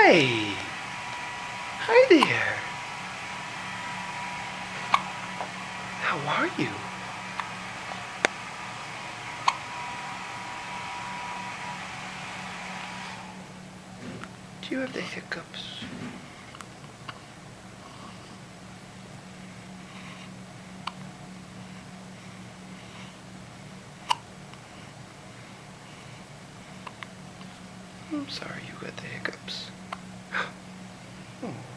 Hi! Hi there! How are you? Do you have the hiccups? I'm sorry you got the hiccups. Oh.